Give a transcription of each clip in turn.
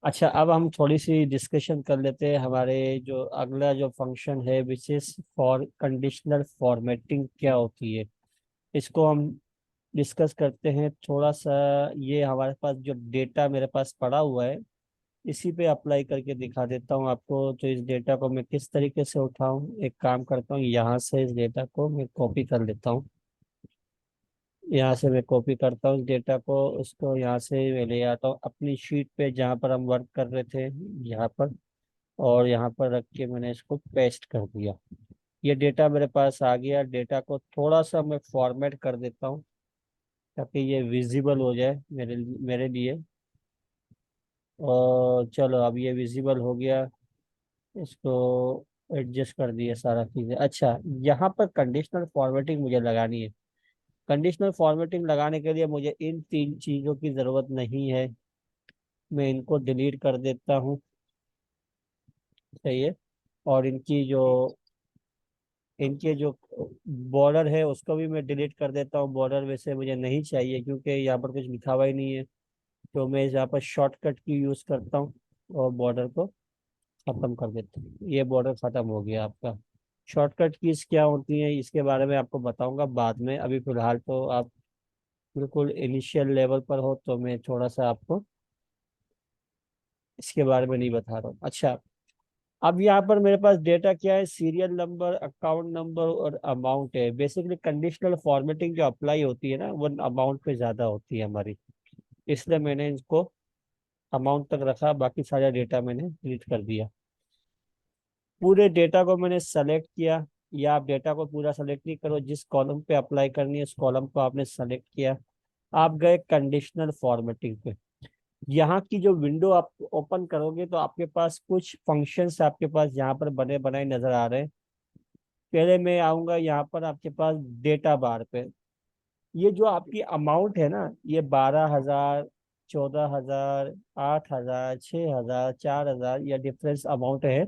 अच्छा, अब हम थोड़ी सी डिस्कशन कर लेते हैं। हमारे जो अगला जो फंक्शन है which is for conditional formatting क्या होती है, इसको हम डिस्कस करते हैं थोड़ा सा। ये हमारे पास जो डेटा मेरे पास पड़ा हुआ है, इसी पे अप्लाई करके दिखा देता हूँ आपको। तो इस डेटा को मैं किस तरीके से उठाऊं, एक काम करता हूँ, यहाँ से इस डेटा को मैं कॉपी कर लेता हूँ। यहाँ से मैं कॉपी करता हूँ इस डेटा को, उसको यहाँ से मैं ले आता हूँ अपनी शीट पे जहाँ पर हम वर्क कर रहे थे, यहाँ पर। और यहाँ पर रख के मैंने इसको पेस्ट कर दिया। ये डेटा मेरे पास आ गया। डेटा को थोड़ा सा मैं फॉर्मेट कर देता हूँ ताकि ये विजिबल हो जाए मेरे मेरे लिए। और चलो, अब ये विजिबल हो गया। इसको एडजस्ट कर दिया सारा चीज़ें। अच्छा, यहाँ पर कंडीशनल फॉर्मेटिंग मुझे लगानी है। कंडीशनल फॉर्मेटिंग लगाने के लिए मुझे इन तीन चीज़ों की ज़रूरत नहीं है। मैं इनको डिलीट कर देता हूँ। सही है। और इनके जो बॉर्डर है उसको भी मैं डिलीट कर देता हूँ। बॉर्डर वैसे मुझे नहीं चाहिए क्योंकि यहाँ पर कुछ लिखा हुआ ही नहीं है। तो मैं यहाँ पर शॉर्टकट की यूज़ करता हूँ और बॉर्डर को खत्म कर देता हूँ। ये बॉर्डर खत्म हो गया आपका। शॉर्टकट कीज क्या होती हैं इसके बारे में आपको बताऊंगा बाद में। अभी फिलहाल तो आप बिल्कुल इनिशियल लेवल पर हो, तो मैं थोड़ा सा आपको इसके बारे में नहीं बता रहा हूँ। अच्छा, अब यहाँ पर मेरे पास डेटा क्या है, सीरियल नंबर, अकाउंट नंबर और अमाउंट है। बेसिकली कंडीशनल फॉर्मेटिंग जो अप्लाई होती है ना, वो अमाउंट पे ज़्यादा होती है हमारी, इसलिए मैंने इसको अमाउंट तक रखा। बाकी सारा डेटा मैंने डिलीट कर दिया। पूरे डेटा को मैंने सेलेक्ट किया, या आप डेटा को पूरा सेलेक्ट नहीं करो, जिस कॉलम पे अप्लाई करनी है उस कॉलम को आपने सेलेक्ट किया। आप गए कंडीशनल फॉर्मेटिंग पे। यहाँ की जो विंडो आप ओपन करोगे तो आपके पास कुछ फंक्शंस आपके पास यहाँ पर बने बनाए नजर आ रहे हैं। पहले मैं आऊंगा यहाँ पर आपके पास डेटा बार पे। ये जो आपकी अमाउंट है ना, ये 12,000, 14,000, 8,000, 6,000, 4,000, या डिफरेंस अमाउंट है।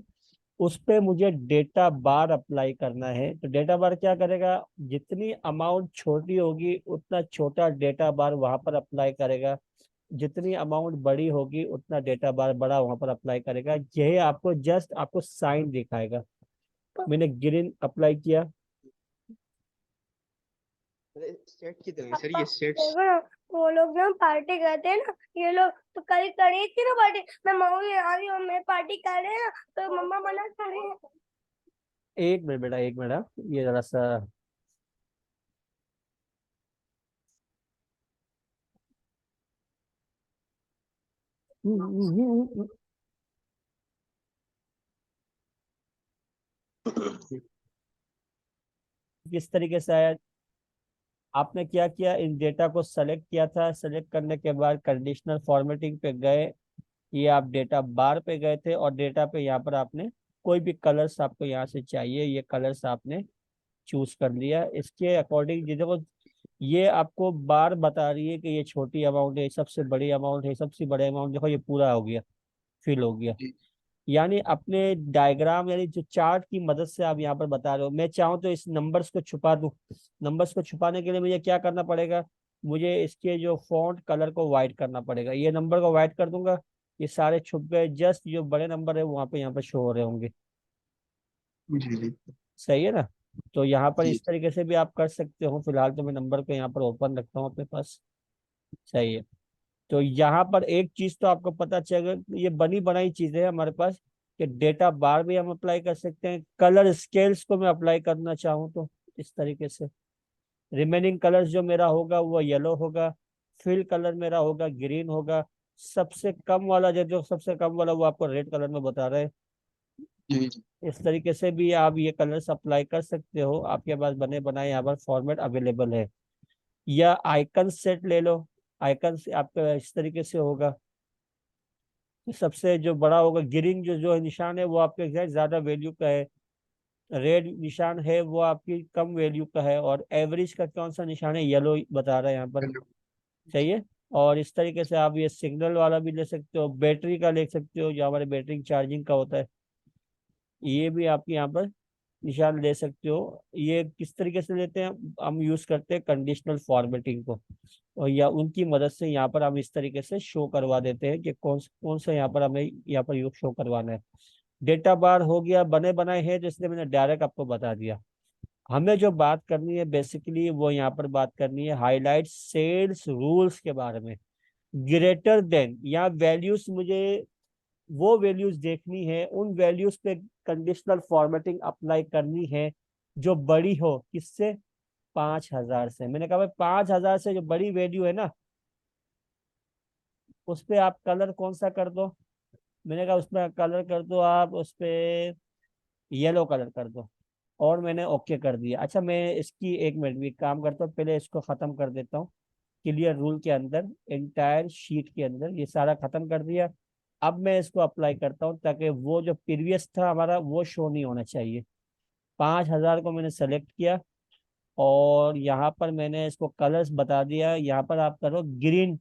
उस पे मुझे डेटा बार अप्लाई करना है। तो डेटा बार क्या करेगा, जितनी अमाउंट छोटी होगी उतना छोटा डेटा बार वहां पर अप्लाई करेगा। जितनी अमाउंट बड़ी होगी उतना डेटा बार बड़ा वहां पर अप्लाई करेगा। यही आपको जस्ट आपको साइन दिखाएगा। मैंने ग्रीन अप्लाई किया। अरे सेट की तरह सर, ये सेट्स। देखो ना, वो लोग ना पार्टी करते हैं ना, ये लोग तो कल करी थी ना पार्टी। मैं मम्मी आ रही हूँ, मैं पार्टी कर रहे हैं तो मम्मा मना कर रहे हैं। एक मिनट बेटा, एक मिनट। ये जरा सा किस तरीके से आया। आपने क्या किया, इन डेटा को सेलेक्ट किया था। सेलेक्ट करने के बाद कंडीशनल फॉर्मेटिंग पे गए। ये आप डेटा बार पे गए थे और डेटा पे यहाँ पर आपने कोई भी कलर्स आपको यहाँ से चाहिए, ये कलर्स आपने चूज कर लिया। इसके अकॉर्डिंग ये देखो, ये आपको बार बता रही है कि ये छोटी अमाउंट है, सबसे बड़ी अमाउंट है, सबसे बड़े अमाउंट। देखो ये पूरा हो गया, फिल हो गया। जी यानी अपने डायग्राम यानी जो चार्ट की मदद से आप यहाँ पर बता रहे हो। मैं चाहूँ तो इस नंबर्स को छुपा दूँ। नंबर्स को छुपाने के लिए मुझे क्या करना पड़ेगा, मुझे इसके जो फॉन्ट कलर को वाइट करना पड़ेगा। ये नंबर को वाइट कर दूंगा, ये सारे छुप गए। जस्ट जो बड़े नंबर है वहाँ पे यहाँ पर शो हो रहे होंगे। जी जी सही है ना। तो यहाँ पर जी। इस तरीके से भी आप कर सकते हो। फिलहाल तो मैं नंबर को यहाँ पर ओपन रखता हूँ अपने पास। सही है। तो यहाँ पर एक चीज तो आपको पता चलेगा, ये बनी बनाई चीजें हैं हमारे पास, कि डेटा बार भी हम अप्लाई कर सकते हैं। कलर स्केल्स को मैं अप्लाई करना चाहूँ तो इस तरीके से रिमेनिंग कलर्स जो मेरा होगा वो येलो होगा। फिल कलर मेरा होगा ग्रीन होगा। सबसे कम वाला जो सबसे कम वाला वो आपको रेड कलर में बता रहे हैं। जी जी। इस तरीके से भी आप ये कलर्स अप्लाई कर सकते हो। आपके पास बने बनाए यहाँ पर फॉर्मेट अवेलेबल है। या आइकन सेट ले लो। आइकन से आपका इस तरीके से होगा। सबसे जो बड़ा होगा ग्रीन, जो जो निशान है वो आपके ज्यादा वैल्यू का है। रेड निशान है वो आपकी कम वैल्यू का है। और एवरेज का कौन सा निशान है, येलो बता रहा है यहाँ पर। हेलो। सही है। और इस तरीके से आप ये सिग्नल वाला भी ले सकते हो, बैटरी का ले सकते हो, जो हमारे बैटरी चार्जिंग का होता है। ये भी आपके यहाँ पर निशान ले सकते हो। ये किस तरीके से लेते हैं हम यूज करते हैं कंडीशनल फॉर्मेटिंग को, और या उनकी मदद से यहाँ पर हम इस तरीके से शो करवा देते हैं कि कौन सा यहाँ पर हमें यहाँ पर यूज शो करवाना है। डेटा बार हो गया, बने बनाए हैं, तो इसलिए मैंने डायरेक्ट आपको बता दिया। हमें जो बात करनी है बेसिकली वो यहाँ पर बात करनी है हाईलाइट सेल्स रूल्स के बारे में। ग्रेटर देन या वैल्यूज, मुझे वो वैल्यूज देखनी है, उन वैल्यूज पे कंडीशनल फॉर्मेटिंग अप्लाई करनी है जो बड़ी हो किससे, 5,000 से। मैंने कहा भाई 5,000 से जो बड़ी वैल्यू है ना, उस पे आप कलर कौन सा कर दो। मैंने कहा उसमें कलर कर दो आप उस पे येलो कलर कर दो, और मैंने ओके कर दिया। अच्छा मैं इसकी एक मिनट भी काम करता हूँ, पहले इसको खत्म कर देता हूँ। क्लियर रूल के अंदर एंटायर शीट के अंदर ये सारा खत्म कर दिया। अब मैं इसको अप्लाई करता हूँ ताकि वो जो प्रीवियस था हमारा वो शो नहीं होना चाहिए। 5,000 को मैंने सेलेक्ट किया, और यहाँ पर मैंने इसको कलर्स बता दिया, यहाँ पर आप करो ग्रीन,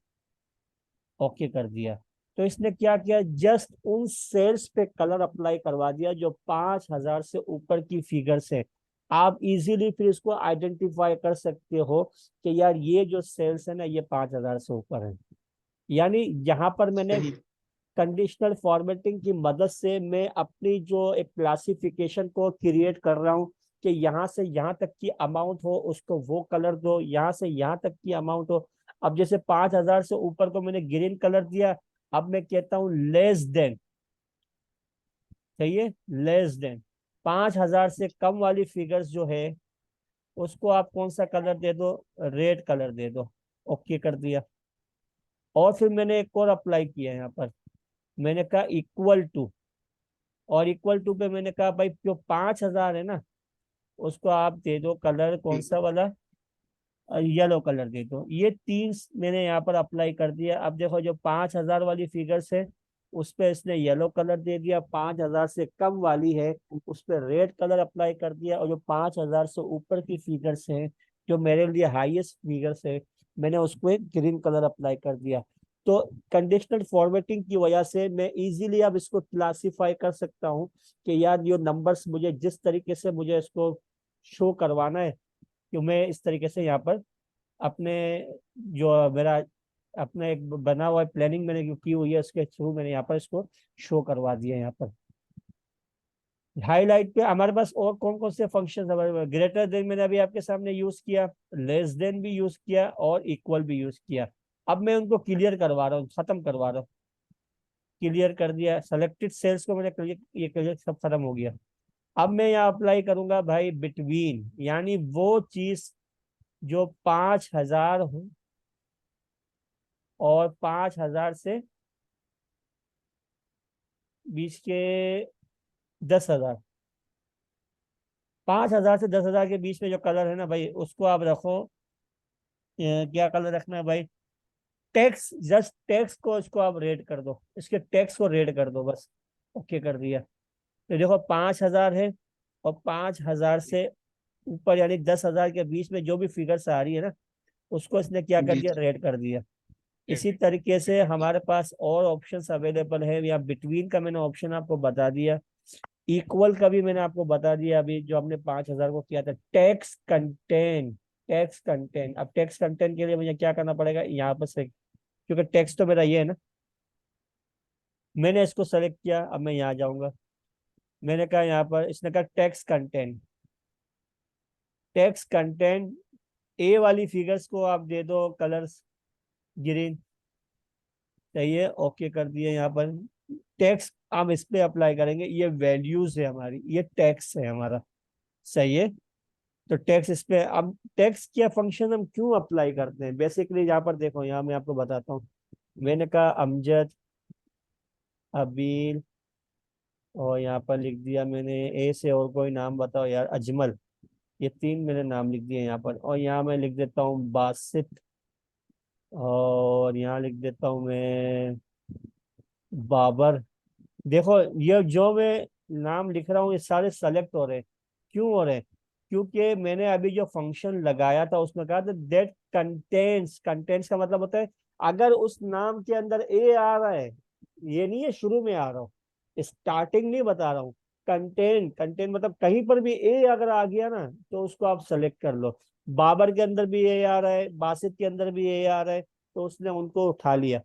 ओके कर दिया। तो इसने क्या किया, जस्ट उन सेल्स पे कलर अप्लाई करवा दिया जो 5,000 से ऊपर की फिगर्स है। आप इजीली फिर इसको आइडेंटिफाई कर सकते हो कि यार ये जो सेल्स है ना ये 5,000 से ऊपर है। यानी यहाँ पर मैंने सही। कंडीशनल फॉर्मेटिंग की मदद से मैं अपनी जो एक क्लासिफिकेशन को क्रिएट कर रहा हूँ कि यहाँ से यहाँ तक की अमाउंट हो उसको वो कलर दो, यहाँ से यहाँ तक की अमाउंट हो। अब जैसे 5,000 से ऊपर को मैंने ग्रीन कलर दिया, अब मैं कहता हूँ लेस देन, सही है, लेस देन 5,000 से कम वाली फिगर्स जो है उसको आप कौन सा कलर दे दो, रेड कलर दे दो, ओके कर दिया। और फिर मैंने एक और अप्लाई किया यहाँ पर, मैंने कहा इक्वल टू, और इक्वल टू पे मैंने कहा भाई जो 5,000 है ना उसको आप दे दो कलर कौन ठीक। सा वाला, येलो कलर दे दो। ये तीन मैंने यहाँ पर अप्लाई कर दिया। अब देखो जो 5,000 वाली फिगर्स है उस पे इसने येलो कलर दे दिया, 5,000 से कम वाली है उस पे रेड कलर अप्लाई कर दिया, और जो 5,000 से ऊपर की फिगर्स हैं जो मेरे लिए हाईएस्ट फिगर्स है मैंने उसको एक ग्रीन कलर अप्लाई कर दिया। तो कंडीशनल फॉर्मेटिंग की वजह से मैं इजीली अब इसको क्लासिफाई कर सकता हूँ कि यार ये नंबर्स मुझे जिस तरीके से मुझे इसको शो करवाना है, कि मैं इस तरीके से यहाँ पर अपने जो मेरा अपना एक बना हुआ प्लानिंग मैंने जो की हुई है उसके थ्रू मैंने यहाँ पर इसको शो करवा दिया। यहाँ पर हाईलाइट पे हमारे पास और कौन कौन से फंक्शन हमारे, ग्रेटर देन मैंने अभी आपके सामने यूज किया, लेस देन भी यूज किया, और इक्वल भी यूज किया। अब मैं उनको क्लियर करवा रहा हूँ, खत्म करवा रहा हूँ। क्लियर कर दिया, सेलेक्टेड सेल्स को मैंने क्लियर, ये क्लियर सब खत्म हो गया। अब मैं यहाँ अप्लाई करूंगा भाई बिटवीन, यानी वो चीज जो 5,000 हो और 5,000 से बीच के 10,000, 5,000 से 10,000 के बीच में जो कलर है ना भाई उसको आप रखो, क्या कलर रखना है भाई, टेक्स्ट, जस्ट टेक्स्ट को इसको आप रेड कर दो, इसके टेक्स्ट को रेड कर दो बस, ओके कर दिया। तो देखो 5,000 है, और 5,000 से ऊपर यानी 10,000 के बीच में जो भी फिगर्स आ रही है ना उसको इसने क्या कर जी दिया, जी। रेड कर दिया। रेड। इसी तरीके से हमारे पास और ऑप्शंस अवेलेबल है, या बिटवीन का मैंने ऑप्शन आपको बता दिया, इक्वल का भी मैंने आपको बता दिया अभी जो हमने 5,000 को किया था। टैक्स कंटेंट, टैक्स कंटेंट, अब टैक्स कंटेंट के लिए मुझे क्या करना पड़ेगा, यहाँ पर से, क्योंकि टैक्स तो मेरा ये है ना, मैंने इसको सेलेक्ट किया। अब मैं यहाँ जाऊंगा, मैंने कहा यहाँ पर, इसने कहा टैक्स कंटेंट, टैक्स कंटेंट ए वाली फिगर्स को आप दे दो कलर्स ग्रीन, सही है, ओके कर दिए। यहाँ पर टैक्स हम इस पे अप्लाई करेंगे, ये वैल्यूज है हमारी, ये टैक्स है हमारा, सही है। तो टैक्स इस पे, अब टैक्स क्या फंक्शन हम क्यों अप्लाई करते हैं बेसिकली, यहाँ पर देखो, यहाँ मैं आपको बताता हूँ। मैंने कहा अमजद, अबील, और यहाँ पर लिख दिया मैंने ए से और कोई नाम बताओ यार, अजमल, ये तीन मैंने नाम लिख दिए यहाँ पर। और यहाँ मैं लिख देता हूँ बासित, और यहाँ लिख देता हूँ मैं बाबर। देखो ये जो मैं नाम लिख रहा हूँ ये सारे सेलेक्ट हो रहे हैं, क्यों हो रहे हैं, क्योंकि मैंने अभी जो फंक्शन लगाया था उसमें कहा था दैट कंटेंट्स, कंटेंट्स का मतलब होता है अगर उस नाम के अंदर ए आ रहा है, ये नहीं है शुरू में आ रहा हूँ, स्टार्टिंग नहीं बता रहा हूँ, कंटेन, कंटेन मतलब कहीं पर भी ए अगर आ गया ना तो उसको आप सेलेक्ट कर लो। बाबर के अंदर भी ए आ रहा है, बासित के अंदर भी ए आ रहा है, तो उसने उनको उठा लिया।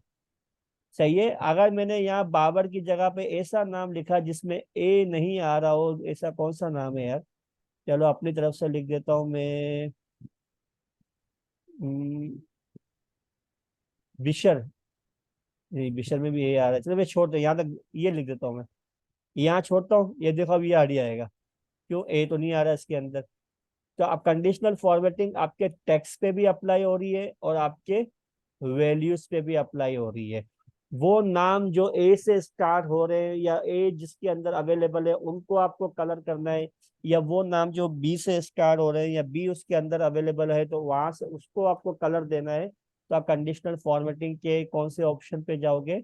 सही है। अगर मैंने यहाँ बाबर की जगह पे ऐसा नाम लिखा जिसमें ए नहीं आ रहा हो, ऐसा कौन सा नाम है यार, चलो अपनी तरफ से लिख देता हूँ मैं, बिशर। नहीं, बिशर में भी ए आ रहा है, चलो मैं छोड़ दे यहाँ तक, ये लिख देता हूँ मैं, यहाँ छोड़ता हूँ। ये देखो अब ये आ आएगा, क्यों, ए तो नहीं आ रहा है इसके अंदर। तो अब कंडीशनल फॉर्मेटिंग आपके टेक्स्ट पे भी अप्लाई हो रही है और आपके वैल्यूज पे भी अप्लाई हो रही है। वो नाम जो ए से स्टार्ट हो रहे हैं या ए जिसके अंदर अवेलेबल है उनको आपको कलर करना है, या वो नाम जो बी से स्टार्ट हो रहे हैं या बी उसके अंदर अवेलेबल है तो वहां से उसको आपको कलर देना है। तो आप कंडीशनल फॉर्मेटिंग के कौन से ऑप्शन पे जाओगे,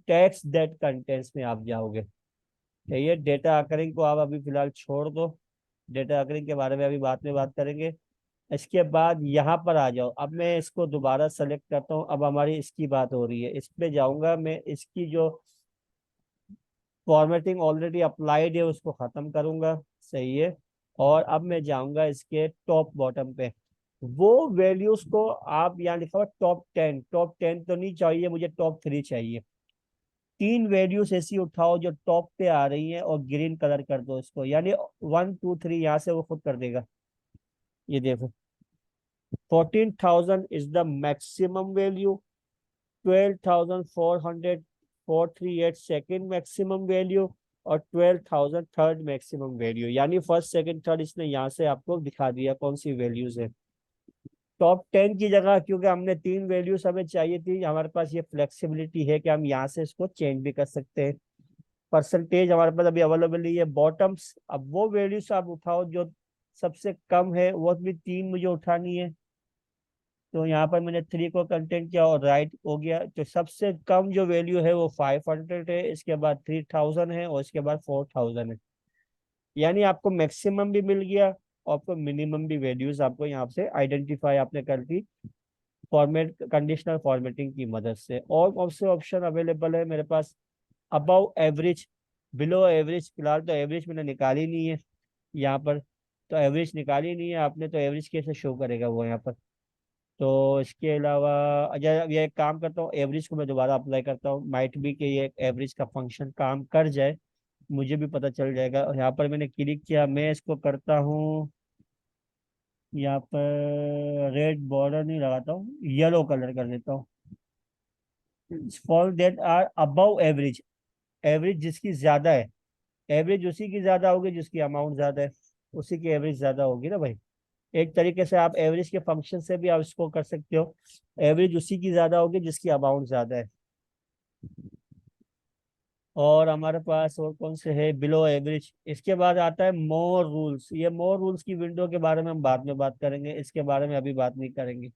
टेक्स्ट दैट कंटेंट्स में आप जाओगे। ठीक है, डेटा आकरिंग को आप अभी फिलहाल छोड़ दो, डेटा आकरिंग के बारे में अभी बाद में बात करेंगे। इसके बाद यहाँ पर आ जाओ, अब मैं इसको दोबारा सेलेक्ट करता हूँ, अब हमारी इसकी बात हो रही है, इस पे जाऊंगा मैं, इसकी जो फॉर्मेटिंग ऑलरेडी अप्लाइड है उसको खत्म करूंगा। सही है। और अब मैं जाऊंगा इसके टॉप बॉटम पे, वो वैल्यूज को आप यहाँ लिखा हुआ टॉप 10, टॉप 10 तो नहीं चाहिए मुझे, टॉप 3 चाहिए। 3 वैल्यूज ऐसी उठाओ जो टॉप पे आ रही हैं और ग्रीन कलर कर दो इसको, यानी 1 2 3 यहाँ से वो खुद कर देगा। ये देखो, 14,000 is the maximum value, 12,438 second maximum value, और 12,000 थर्ड मैक्सिमम वैल्यू, यानी फर्स्ट सेकंड थर्ड इसने यहाँ से आपको दिखा दिया कौन सी वैल्यूज है। टॉप 10 की जगह क्योंकि हमने 3 वैल्यूज हमें चाहिए थी, हमारे पास ये फ्लेक्सिबिलिटी है कि हम यहाँ से इसको चेंज भी कर सकते हैं। परसेंटेज हमारे पास अभी अवेलेबल नहीं है, बॉटम्स, अब वो वैल्यूज आप उठाओ जो सबसे कम है, वो भी 3 मुझे उठानी है। तो यहाँ पर मैंने 3 को कंटेंट किया और राइट हो गया, तो सबसे कम जो वैल्यू है वो 500 है, इसके बाद 3,000 है और इसके बाद 4,000 है। यानी आपको मैक्सिमम भी मिल गया और आपको मिनिमम भी वैल्यूज आपको यहाँ से आइडेंटिफाई आपने कर दी फॉर्मेट, कंडीशनल फॉर्मेटिंग की मदद से। और कौन से ऑप्शन अवेलेबल है मेरे पास, अबव एवरेज, बिलो एवरेज, फिलहाल तो एवरेज मैंने निकाली नहीं है यहाँ पर, तो एवरेज निकाली नहीं है आपने, तो एवरेज कैसे शो करेगा वो यहाँ पर। तो इसके अलावा अगर ये एक काम करता हूँ, एवरेज को मैं दोबारा अप्लाई करता हूँ, माइट भी कि ये एवरेज का फंक्शन काम कर जाए, मुझे भी पता चल जाएगा। और यहाँ पर मैंने क्लिक किया, मैं इसको करता हूँ यहाँ पर रेड बॉर्डर नहीं लगाता हूँ, येलो कलर कर देता हूँ, for that are above average, average जिसकी ज्यादा है, एवरेज उसी की ज्यादा होगी जिसकी अमाउंट ज्यादा है, उसी की एवरेज ज्यादा होगी ना भाई। एक तरीके से आप एवरेज के फंक्शन से भी आप इसको कर सकते हो, एवरेज उसी की ज्यादा होगी जिसकी अमाउंट ज्यादा है। और हमारे पास और कौन से है, बिलो एवरेज, इसके बाद आता है मोर रूल्स। ये मोर रूल्स की विंडो के बारे में हम बाद में बात करेंगे, इसके बारे में अभी बात नहीं करेंगे।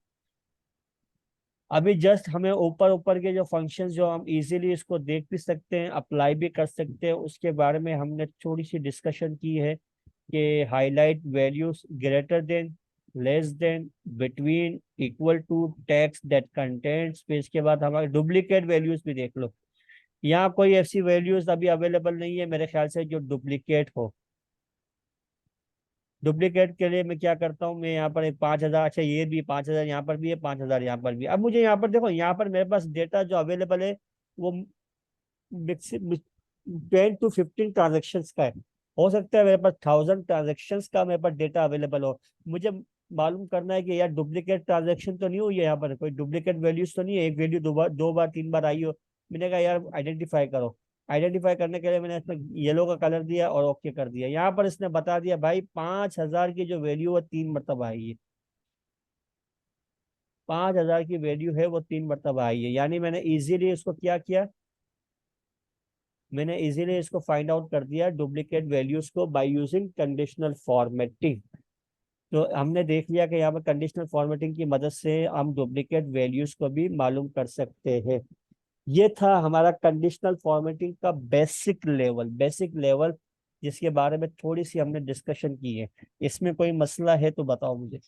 अभी जस्ट हमें ऊपर ऊपर के जो फंक्शंस जो हम इजीली इसको देख भी सकते हैं, अप्लाई भी कर सकते हैं, उसके बारे में हमने थोड़ी सी डिस्कशन की है कि highlight values greater than, less than, between, equal to, text that contents, फिर इसके बाद हमारे डुप्लीकेट वैल्यूज भी देख लो। यहाँ कोई ऐसी वैल्यूज अभी अवेलेबल नहीं है मेरे ख्याल से जो डुप्लीकेट हो। डुप्लीकेट के लिए मैं क्या करता हूँ, मैं यहाँ पर एक 5,000, अच्छा ये भी 5,000 यहाँ पर भी है, 5,000 यहाँ पर भी। अब मुझे यहाँ पर देखो, यहाँ पर मेरे पास डेटा जो अवेलेबल है वो 10 to 15 ट्रांजेक्शन का है। हो सकता है मेरे पास 1,000 ट्रांजेक्शन का मेरे पास डेटा अवेलेबल हो। मुझे मालूम करना है कि यार डुप्लीकेट ट्रांजेक्शन तो नहीं हुई है, यहाँ पर कोई डुप्लीकेट वैल्यूज तो नहीं है, एक वैल्यू 2 बार 3 बार आई हो। मैंने कहा यार आइडेंटिफाई करो, आइडेंटिफाई करने के लिए मैंने इसमें येलो का कलर दिया और ओके कर दिया। यहाँ पर इसने बता दिया भाई 5,000 की जो वैल्यू है 3 मरतबा आई है, 5,000 की वैल्यू है वो 3 मरतबा आई है। यानी मैंने इजीली इसको क्या किया, मैंने इजीली इसको फाइंड आउट कर दिया डुप्लीकेट वैल्यूज को बाय यूजिंग कंडीशनल फॉर्मेटिंग। तो हमने देख लिया कि यहाँ पर कंडीशनल फॉर्मेटिंग की मदद से हम डुप्लीकेट वैल्यूज को भी मालूम कर सकते हैं। ये था हमारा कंडीशनल फॉर्मेटिंग का बेसिक लेवल जिसके बारे में थोड़ी सी हमने डिस्कशन की है। इसमें कोई मसला है तो बताओ मुझे।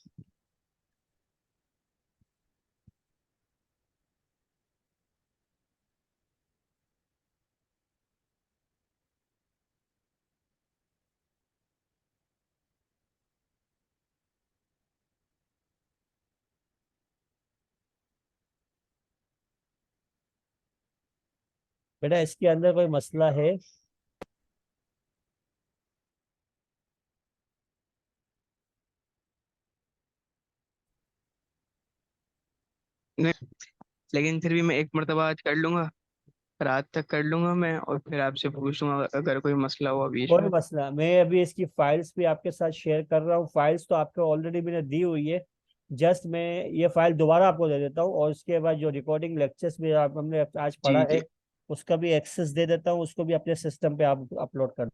बेटा इसके अंदर कोई मसला है? नहीं, लेकिन फिर भी मैं एक मरतबा आज कर लूंगा, रात तक कर लूंगा मैं, और फिर आपसे पूछ लूंगा अगर कोई मसला हुआ बीच कोई में। मसला, मैं अभी इसकी फाइल्स भी आपके साथ शेयर कर रहा हूँ। फाइल्स तो आपको ऑलरेडी मैंने दी हुई है। जस्ट मैं ये फाइल दोबारा आपको दे देता हूँ, और उसके बाद जो रिकॉर्डिंग लेक्चर्स भी हमने आज पढ़ा जी है जी। उसका भी एक्सेस दे देता हूँ, उसको भी अपने सिस्टम पे आप अपलोड कर